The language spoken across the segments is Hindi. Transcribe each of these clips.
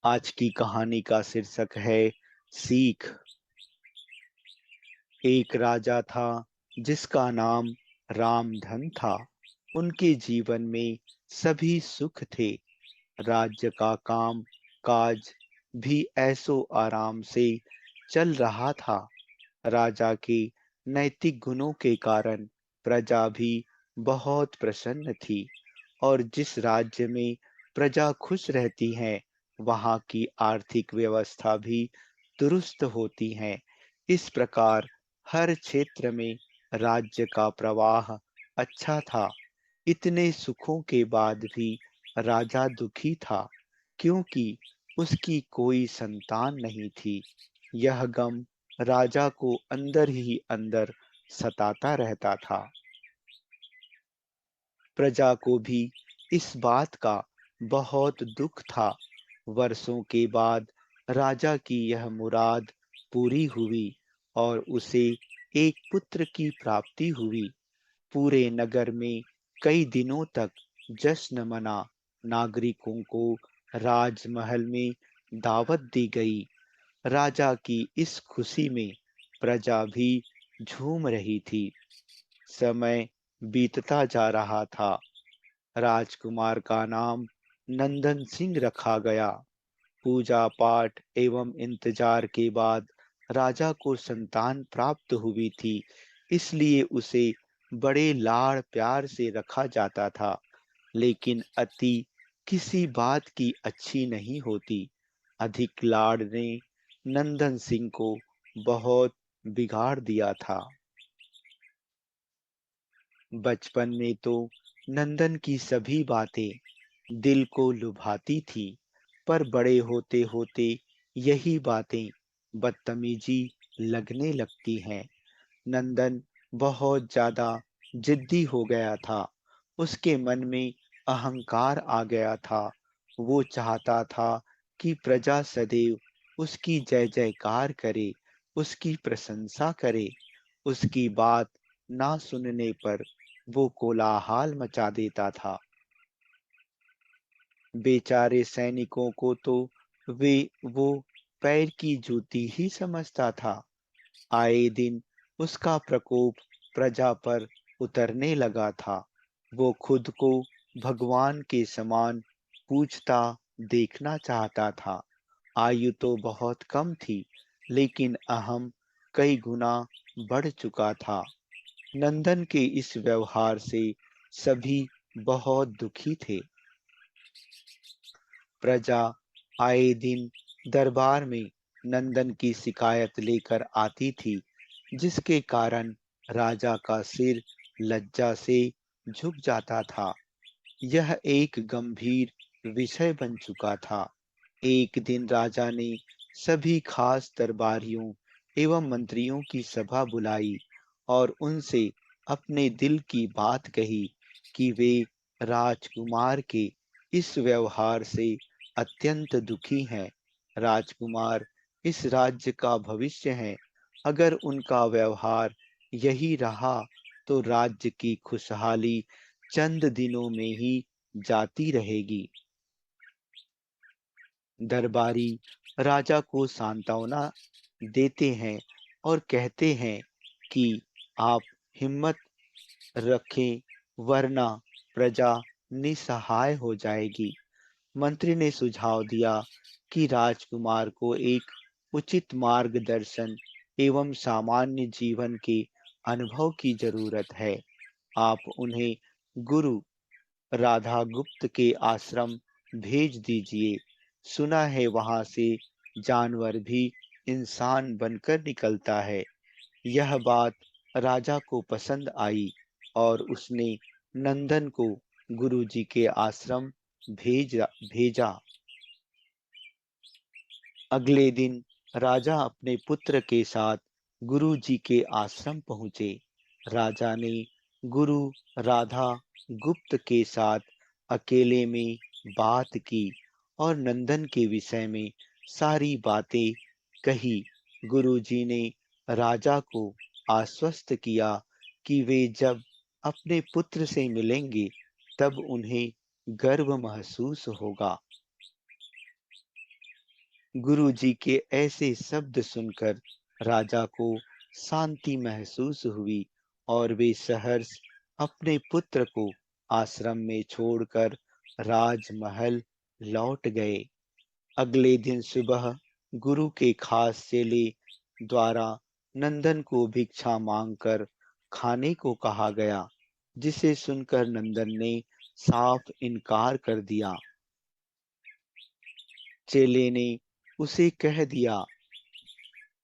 आज की कहानी का शीर्षक है सीख। एक राजा था जिसका नाम रामधन था। उनके जीवन में सभी सुख थे। राज्य का काम काज भी ऐसो आराम से चल रहा था। राजा के नैतिक गुणों के कारण प्रजा भी बहुत प्रसन्न थी। और जिस राज्य में प्रजा खुश रहती है, वहाँ की आर्थिक व्यवस्था भी दुरुस्त होती है। इस प्रकार हर क्षेत्र में राज्य का प्रवाह अच्छा था। इतने सुखों के बाद भी राजा दुखी था, क्योंकि उसकी कोई संतान नहीं थी। यह गम राजा को अंदर ही अंदर सताता रहता था। प्रजा को भी इस बात का बहुत दुख था। वर्षों के बाद राजा की यह मुराद पूरी हुई और उसे एक पुत्र की प्राप्ति हुई। पूरे नगर में कई दिनों तक जश्न मना। नागरिकों को राजमहल में दावत दी गई। राजा की इस खुशी में प्रजा भी झूम रही थी। समय बीतता जा रहा था। राजकुमार का नाम नंदन सिंह रखा गया। पूजा पाठ एवं इंतजार के बाद राजा को संतान प्राप्त हुई थी। इसलिए उसे बड़े लाड़ प्यार से रखा जाता था। लेकिन अति किसी बात की अच्छी नहीं होती। अधिक लाड़ ने नंदन सिंह को बहुत बिगाड़ दिया था। बचपन में तो नंदन की सभी बातें दिल को लुभाती थी, पर बड़े होते होते यही बातें बदतमीजी लगने लगती हैं। नंदन बहुत ज्यादा जिद्दी हो गया था। उसके मन में अहंकार आ गया था। वो चाहता था कि प्रजा सदैव उसकी जय जयकार करे, उसकी प्रशंसा करे। उसकी बात ना सुनने पर वो कोलाहल मचा देता था। बेचारे सैनिकों को तो वे वो पैर की जूती ही समझता था। आए दिन उसका प्रकोप प्रजा पर उतरने लगा था। वो खुद को भगवान के समान पूजता देखना चाहता था। आयु तो बहुत कम थी, लेकिन अहम कई गुना बढ़ चुका था। नंदन के इस व्यवहार से सभी बहुत दुखी थे। प्रजा आए दिन दरबार में नंदन की शिकायत लेकर आती थी, जिसके कारण राजा का सिर लज्जा से झुक जाता था। यह एक गंभीर विषय बन चुका था। एक दिन राजा ने सभी खास दरबारियों एवं मंत्रियों की सभा बुलाई और उनसे अपने दिल की बात कही कि वे राजकुमार के इस व्यवहार से अत्यंत दुखी हैं। राजकुमार इस राज्य का भविष्य हैं। अगर उनका व्यवहार यही रहा तो राज्य की खुशहाली चंद दिनों में ही जाती रहेगी। दरबारी राजा को सांत्वना देते हैं और कहते हैं कि आप हिम्मत रखें, वरना प्रजा निसहाय हो जाएगी। मंत्री ने सुझाव दिया कि राजकुमार को एक उचित मार्गदर्शन एवं सामान्य जीवन के अनुभव की जरूरत है। आप उन्हें गुरु राधा गुप्त के आश्रम भेज दीजिए। सुना है वहां से जानवर भी इंसान बनकर निकलता है। यह बात राजा को पसंद आई और उसने नंदन को गुरुजी के आश्रम भेजा। अगले दिन राजा अपने पुत्र के साथ गुरु जी के आश्रम पहुंचे। राजा ने गुरु राधा गुप्त के साथ अकेले में बात की और नंदन के विषय में सारी बातें कही। गुरु जी ने राजा को आश्वस्त किया कि वे जब अपने पुत्र से मिलेंगे तब उन्हें गर्व महसूस होगा। गुरुजी के ऐसे शब्द सुनकर राजा को शांति महसूस हुई और वे सहर्ष अपने पुत्र को आश्रम में छोड़कर राजमहल लौट गए। अगले दिन सुबह गुरु के खास चेले द्वारा नंदन को भिक्षा मांगकर खाने को कहा गया, जिसे सुनकर नंदन ने साफ इनकार कर दिया। चेले ने उसे कह दिया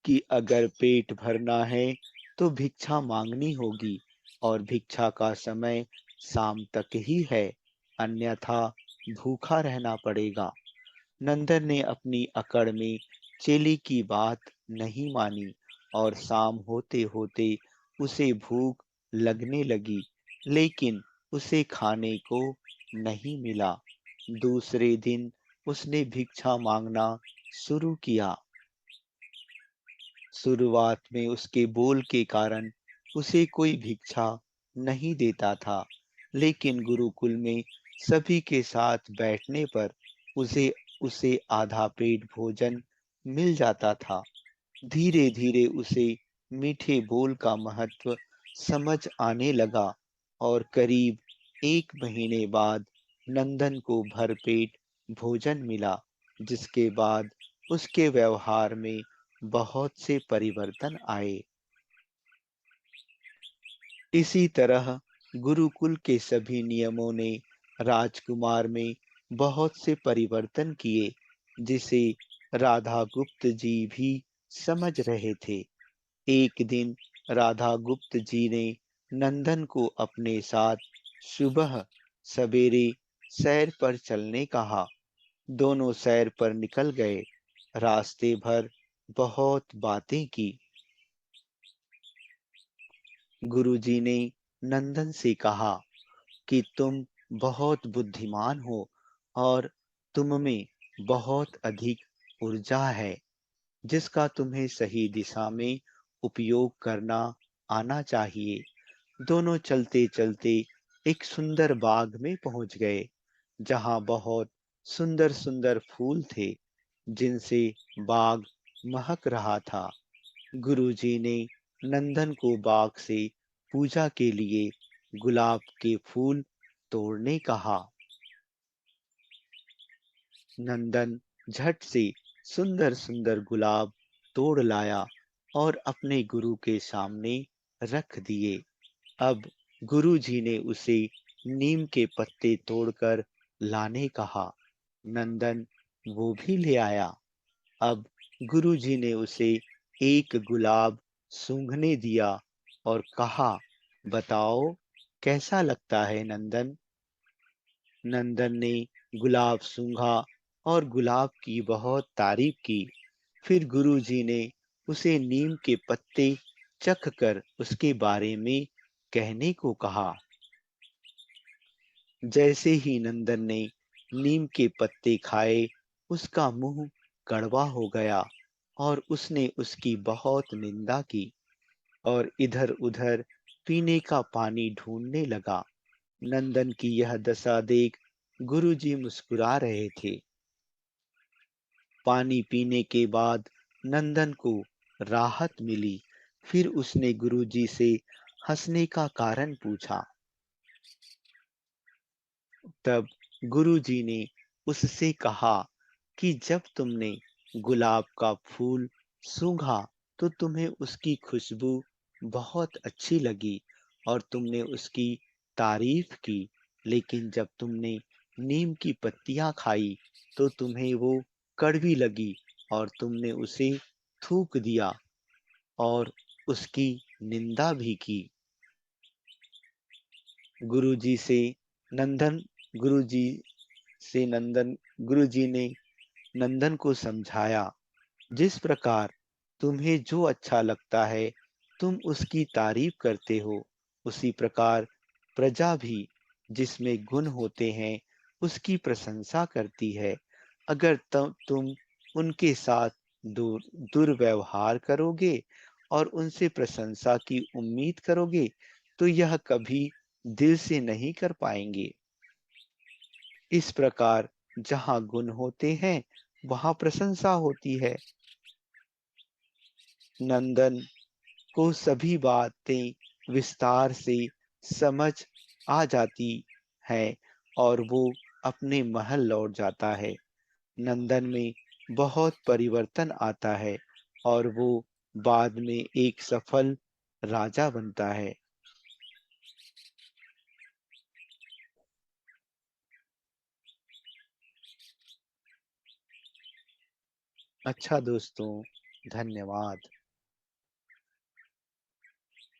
कि अगर पेट भरना है तो भिक्षा मांगनी होगी और भिक्षा का समय शाम तक ही है, अन्यथा भूखा रहना पड़ेगा। नंदन ने अपनी अकड़ में चेले की बात नहीं मानी और शाम होते होते उसे भूख लगने लगी, लेकिन उसे खाने को नहीं मिला। दूसरे दिन उसने भिक्षा मांगना शुरू किया। शुरुआत में उसके बोल के कारण उसे कोई भिक्षा नहीं देता था, लेकिन गुरुकुल में सभी के साथ बैठने पर उसे उसे आधा पेट भोजन मिल जाता था। धीरे धीरे उसे मीठे बोल का महत्व समझ आने लगा और करीब 1 महीने बाद नंदन को भरपेट भोजन मिला, जिसके बाद उसके व्यवहार में बहुत से परिवर्तन आए। इसी तरह गुरुकुल के सभी नियमों ने राजकुमार में बहुत से परिवर्तन किए, जिसे राधा गुप्त जी भी समझ रहे थे। एक दिन राधा गुप्त जी ने नंदन को अपने साथ सुबह सवेरे सैर पर चलने कहा। दोनों सैर पर निकल गए। रास्ते भर बहुत बातें की। गुरुजी ने नंदन से कहा कि तुम बहुत बुद्धिमान हो और तुम में बहुत अधिक ऊर्जा है, जिसका तुम्हें सही दिशा में उपयोग करना आना चाहिए। दोनों चलते चलते एक सुंदर बाग में पहुंच गए, जहां बहुत सुंदर सुंदर फूल थे, जिनसे बाग महक रहा था। गुरुजी ने नंदन को बाग से पूजा के लिए गुलाब के फूल तोड़ने कहा। नंदन झट से सुंदर सुंदर गुलाब तोड़ लाया और अपने गुरु के सामने रख दिए। अब गुरुजी ने उसे नीम के पत्ते तोड़कर लाने कहा। नंदन वो भी ले आया। अब गुरुजी ने उसे एक गुलाब सूंघने दिया और कहा, बताओ कैसा लगता है नंदन। नंदन ने गुलाब सूंघा और गुलाब की बहुत तारीफ की। फिर गुरुजी ने उसे नीम के पत्ते चख कर उसके बारे में कहने को कहा। जैसे ही नंदन ने नीम के पत्ते खाए, उसका मुंह कड़वा हो गया और उसने उसकी बहुत निंदा की और इधर-उधर पीने का पानी ढूंढने लगा। नंदन की यह दशा देख गुरुजी मुस्कुरा रहे थे। पानी पीने के बाद नंदन को राहत मिली। फिर उसने गुरुजी से हंसने का कारण पूछा। तब गुरुजी ने उससे कहा कि जब तुमने गुलाब का फूल सूंघा तो तुम्हें उसकी खुशबू बहुत अच्छी लगी और तुमने उसकी तारीफ की, लेकिन जब तुमने नीम की पत्तियां खाई तो तुम्हें वो कड़वी लगी और तुमने उसे थूक दिया और उसकी निंदा भी की। गुरुजी से नंदन गुरुजी से नंदन गुरुजी ने नंदन को समझाया, जिस प्रकार तुम्हें जो अच्छा लगता है तुम उसकी तारीफ करते हो, उसी प्रकार प्रजा भी जिसमें गुण होते हैं उसकी प्रशंसा करती है। अगर तुम उनके साथ दुर्व्यवहार करोगे और उनसे प्रशंसा की उम्मीद करोगे तो यह कभी दिल से नहीं कर पाएंगे। इस प्रकार जहाँ गुण होते हैं वहाँ प्रशंसा होती है। नंदन को सभी बातें विस्तार से समझ आ जाती है और वो अपने महल लौट जाता है। नंदन में बहुत परिवर्तन आता है और वो बाद में एक सफल राजा बनता है। अच्छा दोस्तों, धन्यवाद।